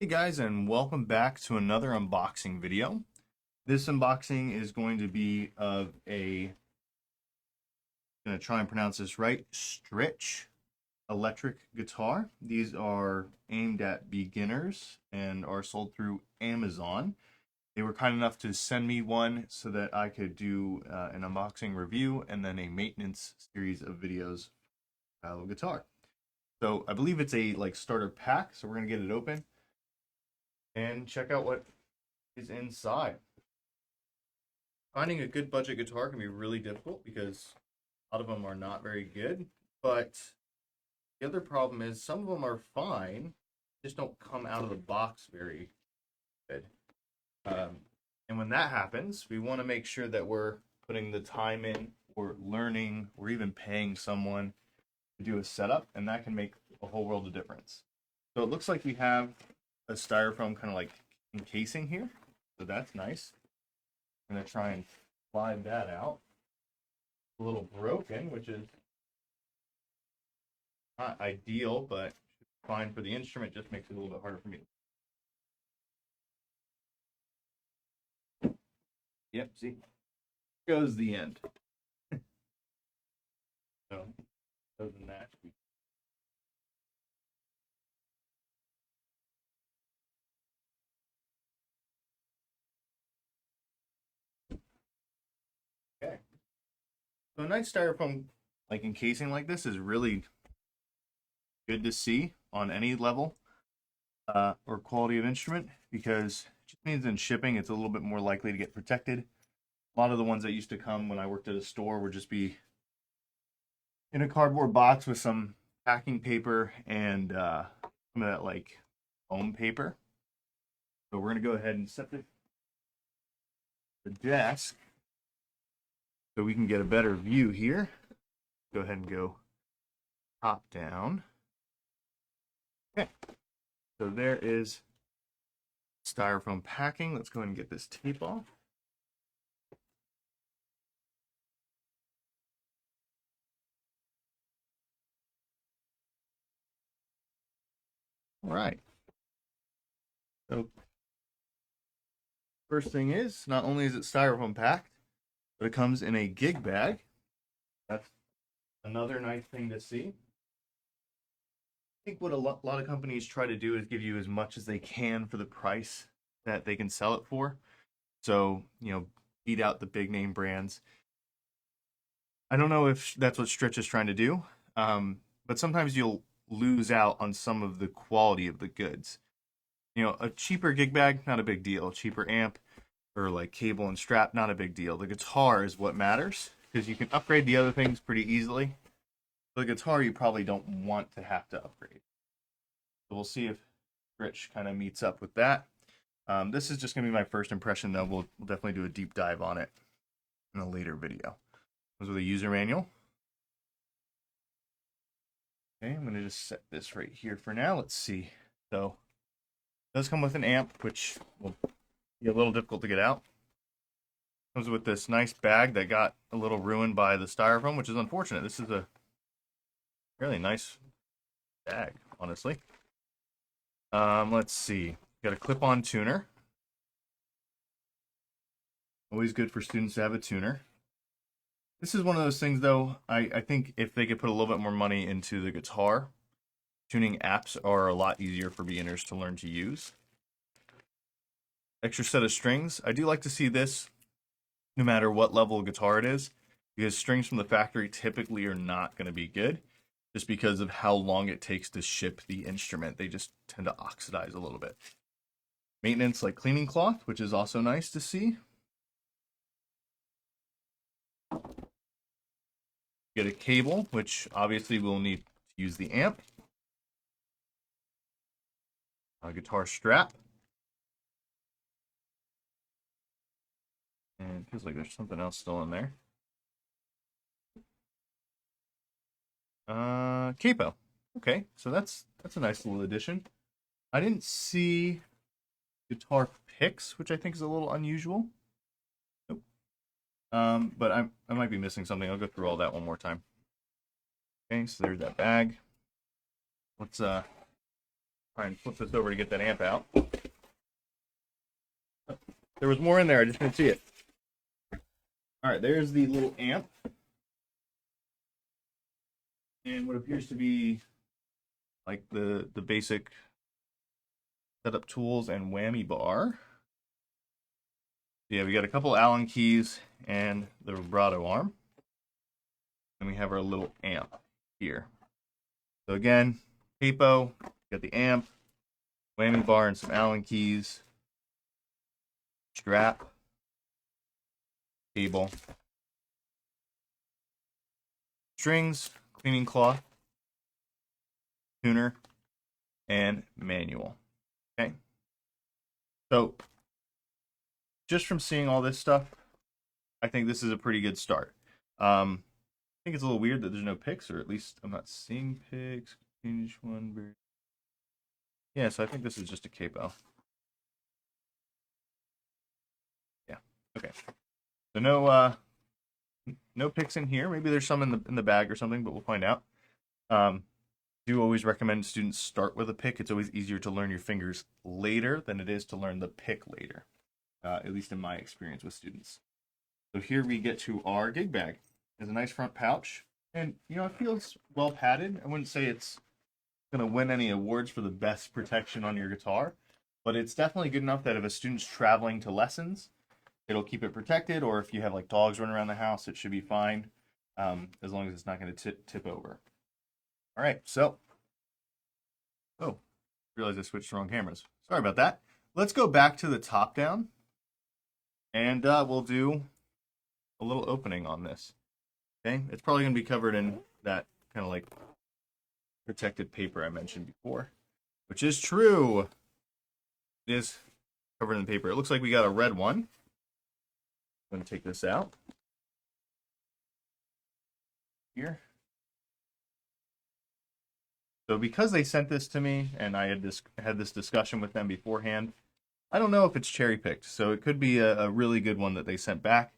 Hey guys, and welcome back to another unboxing video. This unboxing is going to be of I'm going to try and pronounce this right, STRICH electric guitar. These are aimed at beginners and are sold through Amazon. They were kind enough to send me one so that I could do an unboxing review and then a maintenance series of videos of the guitar. So I believe it's a starter pack, so we're going to get it open and check out what is inside. Finding a good budget guitar can be really difficult because a lot of them are not very good. But the other problem is some of them are fine, just don't come out of the box very good. Um, and when that happens, we want to make sure that we're putting the time in, or learning, or even paying someone to do a setup, and that can make a whole world of difference. So it looks like we have a styrofoam kind of like encasing here, so that's nice. I'm gonna try and slide that out. A little broken, which is not ideal, but fine for the instrument. Just makes it a little bit harder for me. Yep, see, goes the end. So, other than that, okay. So a nice styrofoam like encasing like this is really good to see on any level or quality of instrument, because it just means in shipping it's a little bit more likely to get protected. A lot of the ones that used to come when I worked at a store would just be in a cardboard box with some packing paper and some of that like foam paper. So we're gonna go ahead and set the desk so we can get a better view here. Go ahead and go top down. Okay, so there is styrofoam packing. Let's go ahead and get this tape off. All right. So first thing is, not only is it styrofoam packed, but it comes in a gig bag. That's another nice thing to see. I think what a lot of companies try to do is give you as much as they can for the price that they can sell it for. So, beat out the big name brands. I don't know if that's what STRICH is trying to do, but sometimes you'll lose out on some of the quality of the goods. A cheaper gig bag, not a big deal. A cheaper amp or like cable and strap, not a big deal. The guitar is what matters because you can upgrade the other things pretty easily. The guitar, you probably don't want to have to upgrade. So we'll see if Rich kind of meets up with that. This is just going to be my first impression, though. We'll definitely do a deep dive on it in a later video. Comes with a user manual. Okay, I'm going to just set this right here for now. Let's see. So, it does come with an amp, which will be a little difficult to get out. Comes with this nice bag that got a little ruined by the styrofoam, which is unfortunate. This is a really nice bag, honestly. Let's see. Got a clip-on tuner. Always good for students to have a tuner. This is one of those things, though, I think if they could put a little bit more money into the guitar, tuning apps are a lot easier for beginners to learn to use. Extra set of strings. I do like to see this no matter what level of guitar it is, because strings from the factory typically are not going to be good just because of how long it takes to ship the instrument. They just tend to oxidize a little bit. Maintenance like cleaning cloth, which is also nice to see. Get a cable, which obviously we'll need to use the amp. A guitar strap. And it feels like there's something else still in there. Capo. Okay, so that's a nice little addition. I didn't see guitar picks, which I think is a little unusual. Nope. But I might be missing something. I'll go through all that one more time. Okay, so there's that bag. Let's try and flip this over to get that amp out. There was more in there, I just didn't see it. All right, there's the little amp. And what appears to be like the basic setup tools and whammy bar. Yeah, we got a couple Allen keys and the vibrato arm. And we have our little amp here. So again, capo, got the amp, whammy bar, and some Allen keys, strap, cable, strings, cleaning cloth, tuner, and manual. Okay. So just from seeing all this stuff, I think this is a pretty good start. I think it's a little weird that there's no pics, or at least I'm not seeing pics. Finish one very. Yeah, so I think this is just a capo. Yeah. Okay. So no pics in here. Maybe there's some in the bag or something, but we'll find out. Do always recommend students start with a pick. It's always easier to learn your fingers later than it is to learn the pick later, at least in my experience with students. So here we get to our gig bag. It's a nice front pouch, and it feels well padded. I wouldn't say it's going to win any awards for the best protection on your guitar, but it's definitely good enough that if a student's traveling to lessons, it'll keep it protected, or if you have like dogs running around the house, it should be fine, as long as it's not going to tip over. All right, so, realized I switched the wrong cameras. Sorry about that. Let's go back to the top down, and we'll do a little opening on this. Okay, it's probably going to be covered in that kind of like protected paper I mentioned before, which is true. It is covered in paper. It looks like we got a red one. I'm going to take this out here. So because they sent this to me and I had this discussion with them beforehand, I don't know if it's cherry picked. So it could be a really good one that they sent back.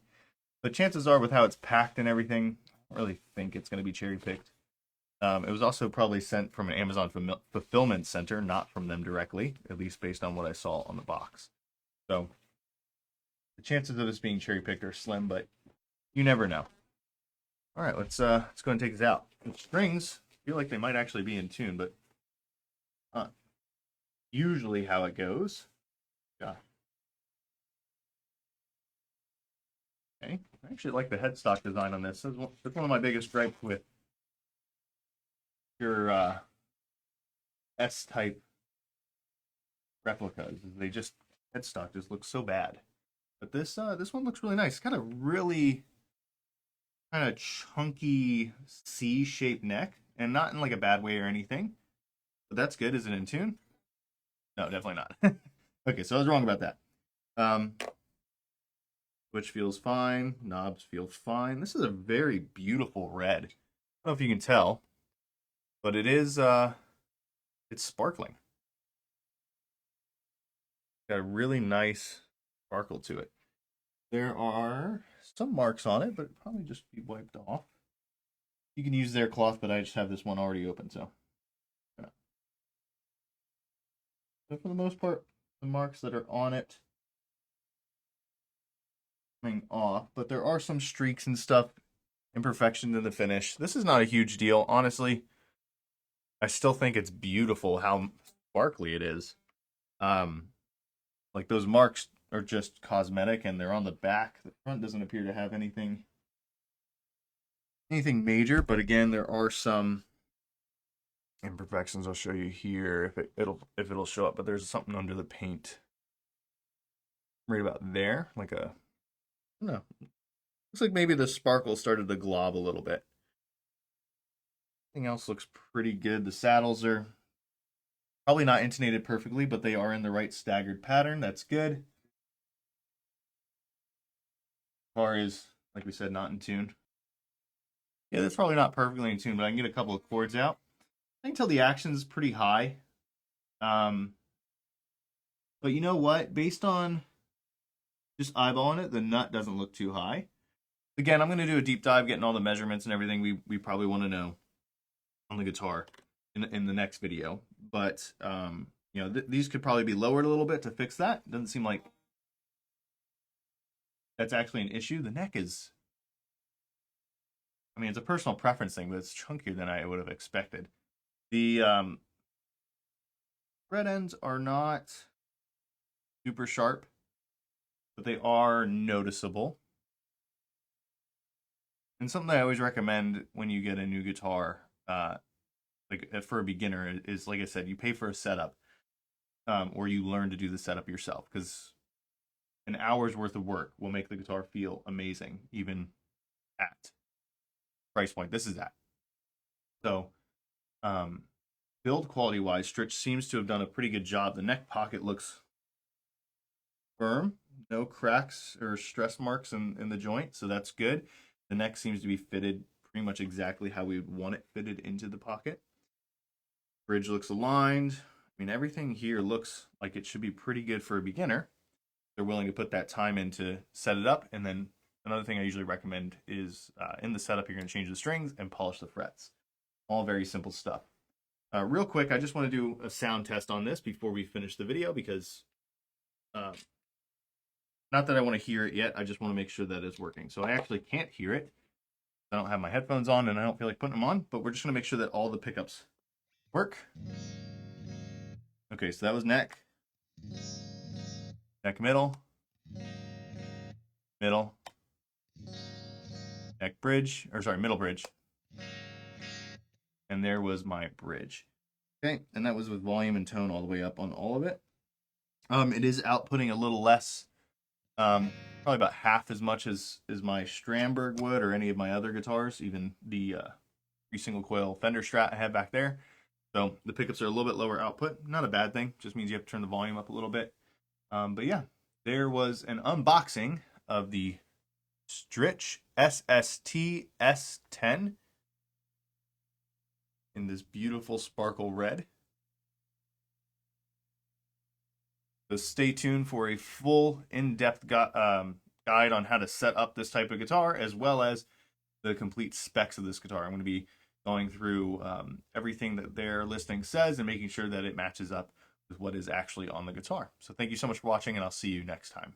But chances are, with how it's packed and everything, I don't really think it's going to be cherry picked. It was also probably sent from an Amazon fulfillment center, not from them directly, at least based on what I saw on the box. So the chances of this being cherry picked are slim, but you never know. All right, let's go and take this out. The strings feel like they might actually be in tune, but usually how it goes. Yeah. Okay, I actually like the headstock design on this. That's one of my biggest gripes with your S-type replicas. They just headstock just looks so bad. But this one looks really nice. It's got a really kind of chunky C-shaped neck, and not in like a bad way or anything. But that's good. Is it in tune? No, definitely not. Okay, so I was wrong about that. Switch feels fine. Knobs feel fine. This is a very beautiful red. I don't know if you can tell, but it is it's sparkling. Got a really nice sparkle to it. There are some marks on it, but it probably just be wiped off. You can use their cloth, but I just have this one already open, so. Yeah. So for the most part, the marks that are on it coming off, but there are some streaks and stuff, imperfections in the finish. This is not a huge deal, honestly. I still think it's beautiful how sparkly it is. Like those marks are just cosmetic, and they're on the back. The front doesn't appear to have anything major, but again, there are some imperfections. I'll show you here if it'll show up, but there's something under the paint right about there, like a, I don't know, looks like maybe the sparkle started to glob a little bit. Everything else looks pretty good. The saddles are probably not intonated perfectly, but they are in the right staggered pattern. That's good. Guitar is, like we said, not in tune. Yeah, that's probably not perfectly in tune, but I can get a couple of chords out. I can tell the action is pretty high. But you know what? Based on just eyeballing it, the nut doesn't look too high. Again, I'm going to do a deep dive, getting all the measurements and everything we probably want to know on the guitar in the next video. But You know, these could probably be lowered a little bit to fix that. Doesn't seem like that's actually an issue. The neck is, I mean, it's a personal preference thing, but it's chunkier than I would have expected. The thread ends are not super sharp, but they are noticeable. And something I always recommend when you get a new guitar, like for a beginner, is like I said, you pay for a setup, or you learn to do the setup yourself, because an hour's worth of work will make the guitar feel amazing, even at price point this is at. So, build quality wise, Stritch seems to have done a pretty good job. The neck pocket looks firm, no cracks or stress marks in the joint, so that's good. The neck seems to be fitted pretty much exactly how we would want it fitted into the pocket. Bridge looks aligned. I mean, everything here looks like it should be pretty good for a beginner. They're willing to put that time in to set it up. And then another thing I usually recommend is in the setup, you're going to change the strings and polish the frets. All very simple stuff. Real quick, I just want to do a sound test on this before we finish the video, because not that I want to hear it yet, I just want to make sure that it's working. So I actually can't hear it. I don't have my headphones on and I don't feel like putting them on, but we're just going to make sure that all the pickups work. Okay, so that was neck. Neck middle. Middle. Neck bridge, or sorry, middle bridge. And there was my bridge. Okay, and that was with volume and tone all the way up on all of it. It is outputting a little less, probably about half as much as my Strandberg would, or any of my other guitars, even the 3 single coil Fender Strat I have back there. So the pickups are a little bit lower output. Not a bad thing, just means you have to turn the volume up a little bit. But yeah, there was an unboxing of the STRICH SST S10 in this beautiful sparkle red. So stay tuned for a full in-depth guide on how to set up this type of guitar, as well as the complete specs of this guitar. I'm going to be going through everything that their listing says and making sure that it matches up with what is actually on the guitar. So thank you so much for watching, and I'll see you next time.